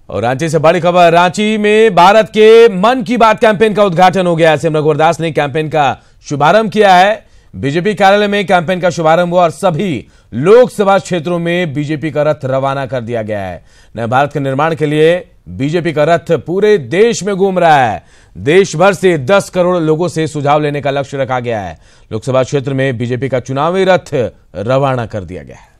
और रांची से बड़ी खबर, रांची में भारत के मन की बात कैंपेन का उद्घाटन हो गया है। सीएम रघुवर दास ने कैंपेन का शुभारंभ किया है। बीजेपी कार्यालय में कैंपेन का शुभारंभ हुआ और सभी लोकसभा क्षेत्रों में बीजेपी का रथ रवाना कर दिया गया है। नए भारत के निर्माण के लिए बीजेपी का रथ पूरे देश में घूम रहा है। देश भर से 10 करोड़ लोगों से सुझाव लेने का लक्ष्य रखा गया है। लोकसभा क्षेत्र में बीजेपी का चुनावी रथ रवाना कर दिया गया है।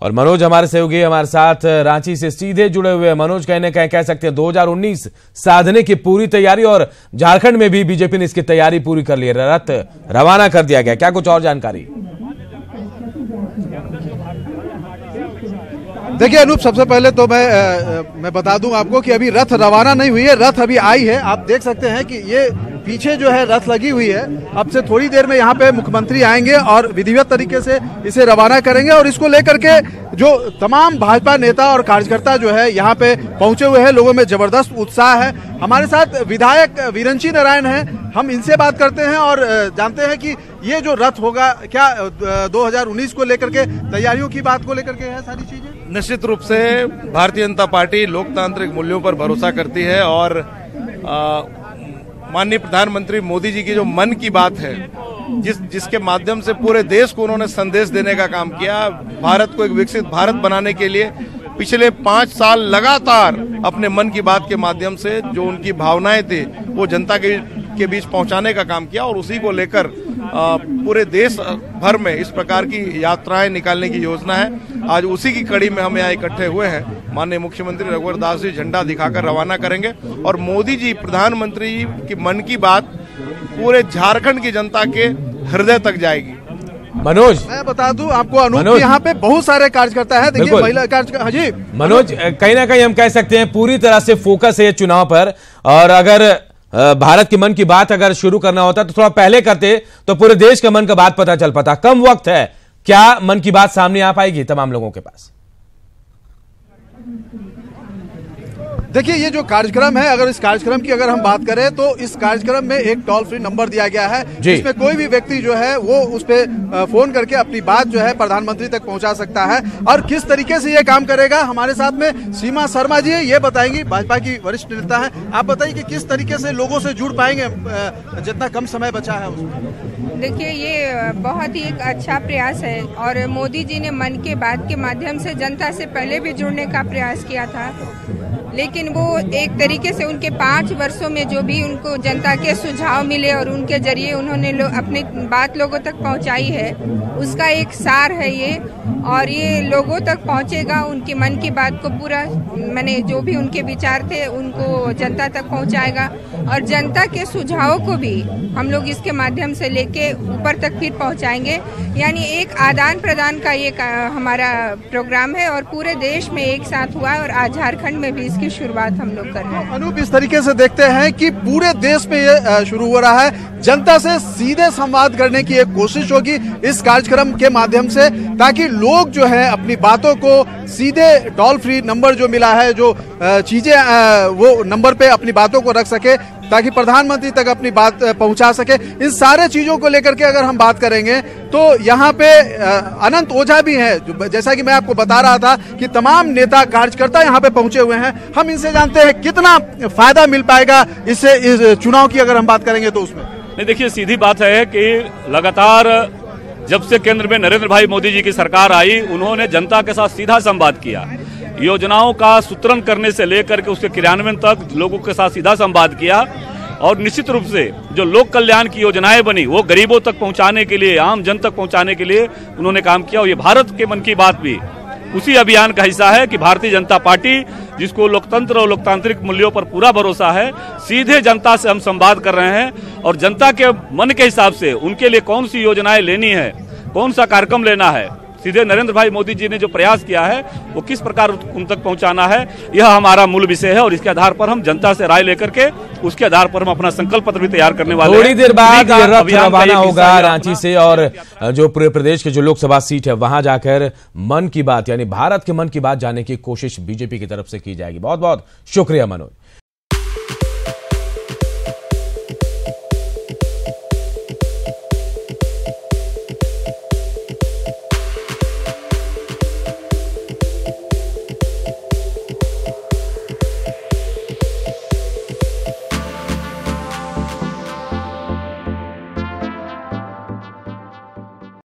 और मनोज हमारे सहयोगी हमारे साथ रांची से सीधे जुड़े हुए हैं। मनोज, कहीं ना कहीं कह सकते हैं 2019 साधने की पूरी तैयारी, और झारखंड में भी बीजेपी ने इसकी तैयारी पूरी कर ली है, रथ रवाना कर दिया गया, क्या कुछ और जानकारी? देखिए अनूप, सबसे पहले तो मैं बता दूं आपको कि अभी रथ रवाना नहीं हुई है, रथ अभी आई है। आप देख सकते हैं कि ये पीछे जो है रथ लगी हुई है। अब से थोड़ी देर में यहाँ पे मुख्यमंत्री आएंगे और विधिवत तरीके से इसे रवाना करेंगे। और इसको लेकर के जो तमाम भाजपा नेता और कार्यकर्ता जो है यहाँ पे पहुंचे हुए हैं, लोगों में जबरदस्त उत्साह है। हमारे साथ विधायक वीरंची नारायण हैं, हम इनसे बात करते हैं और जानते हैं कि ये जो रथ होगा क्या 2019 को लेकर के तैयारियों की बात को लेकर के है सारी चीजें। निश्चित रूप से भारतीय जनता पार्टी लोकतांत्रिक मूल्यों पर भरोसा करती है और माननीय प्रधानमंत्री मोदी जी की जो मन की बात है, जिसके माध्यम से पूरे देश को उन्होंने संदेश देने का काम किया, भारत को एक विकसित भारत बनाने के लिए पिछले 5 साल लगातार अपने मन की बात के माध्यम से जो उनकी भावनाएं थी वो जनता के बीच पहुंचाने का काम किया। और उसी को लेकर पूरे देश भर में इस प्रकार की यात्राएं निकालने की योजना है। आज उसी की कड़ी में हम यहाँ इकट्ठे हुए हैं। माननीय मुख्यमंत्री रघुवर दास जी झंडा दिखाकर रवाना करेंगे और मोदी जी प्रधानमंत्री की मन की बात पूरे झारखंड की जनता के हृदय तक जाएगी। मनोज, मैं बता दूं आपको अनूप, यहाँ पे बहुत सारे कार्यकर्ता है। देखिए महिला कार्यकर्ता। हाँ जी मनोज, कहीं ना कहीं हम कह सकते हैं पूरी तरह से फोकस है चुनाव पर, और अगर भारत के मन की बात अगर शुरू करना होता तो थोड़ा पहले करते तो पूरे देश का मन का बात पता चल पाता। कम वक्त है, क्या मन की बात सामने आ पाएगी तमाम लोगों के पास? देखिए ये जो कार्यक्रम है, अगर इस कार्यक्रम की अगर हम बात करें तो इस कार्यक्रम में एक टोल फ्री नंबर दिया गया है, जिसमें कोई भी व्यक्ति जो है वो उस पे फोन करके अपनी बात जो है प्रधानमंत्री तक पहुंचा सकता है। और किस तरीके से ये काम करेगा, हमारे साथ में सीमा शर्मा जी है, ये बताएंगी, भाजपा की वरिष्ठ नेता है। आप बताइए कि किस तरीके से लोगों से जुड़ पाएंगे जितना कम समय बचा है उसमें। देखिए ये बहुत ही एक अच्छा प्रयास है और मोदी जी ने मन की बात के माध्यम से जनता से पहले भी जुड़ने का प्रयास किया था, लेकिन वो एक तरीके से उनके 5 वर्षों में जो भी उनको जनता के सुझाव मिले और उनके जरिए उन्होंने अपनी बात लोगों तक पहुंचाई है, उसका एक सार है ये। और ये लोगों तक पहुंचेगा, उनकी मन की बात को पूरा मैंने जो भी उनके विचार थे उनको जनता तक पहुंचाएगा और जनता के सुझावों को भी हम लोग इसके माध्यम से लेके ऊपर तक फिर पहुंचाएंगे। यानी एक आदान प्रदान का ये हमारा प्रोग्राम है और पूरे देश में एक साथ हुआ है और आज झारखंड में भी की शुरुआत हम लोग कर रहे हैं। अनूप, इस तरीके से देखते हैं कि पूरे देश में ये शुरू हो रहा है। जनता से सीधे संवाद करने की एक कोशिश होगी इस कार्यक्रम के माध्यम से, ताकि लोग जो है अपनी बातों को सीधे टोल फ्री नंबर जो मिला है, जो चीजें वो नंबर पे अपनी बातों को रख सके, ताकि प्रधानमंत्री तक अपनी बात पहुंचा सके। इन सारे चीजों को लेकर के अगर हम बात करेंगे तो यहाँ पे अनंत ओझा भी हैं, जैसा कि मैं आपको बता रहा था कि तमाम नेता कार्यकर्ता यहाँ पे पहुंचे हुए हैं। हम इनसे जानते हैं कितना फायदा मिल पाएगा इससे, इस चुनाव की अगर हम बात करेंगे तो उसमें। नहीं, देखिए सीधी बात है कि लगातार जब से केंद्र में नरेंद्र भाई मोदी जी की सरकार आई, उन्होंने जनता के साथ सीधा संवाद किया। योजनाओं का सूत्रण करने से लेकर के उसके क्रियान्वयन तक लोगों के साथ सीधा संवाद किया और निश्चित रूप से जो लोक कल्याण की योजनाएं बनी वो गरीबों तक पहुंचाने के लिए, आम जन तक पहुंचाने के लिए उन्होंने काम किया। और ये भारत के मन की बात भी उसी अभियान का हिस्सा है कि भारतीय जनता पार्टी, जिसको लोकतंत्र और लोकतांत्रिक मूल्यों पर पूरा भरोसा है, सीधे जनता से हम संवाद कर रहे हैं और जनता के मन के हिसाब से उनके लिए कौन सी योजनाएं लेनी है, कौन सा कार्यक्रम लेना है, सीधे नरेंद्र भाई मोदी जी ने जो प्रयास किया है वो किस प्रकार उन तक पहुंचाना है, यह हमारा मूल विषय है। और इसके आधार पर हम जनता से राय लेकर के उसके आधार पर हम अपना संकल्प पत्र भी तैयार करने वाले हैं। थोड़ी देर बाद रथ रवाना होगा रांची से और जो पूरे प्रदेश के जो लोकसभा सीट है वहां जाकर मन की बात यानी भारत के मन की बात जानने की कोशिश बीजेपी की तरफ से की जाएगी। बहुत बहुत शुक्रिया मनोज।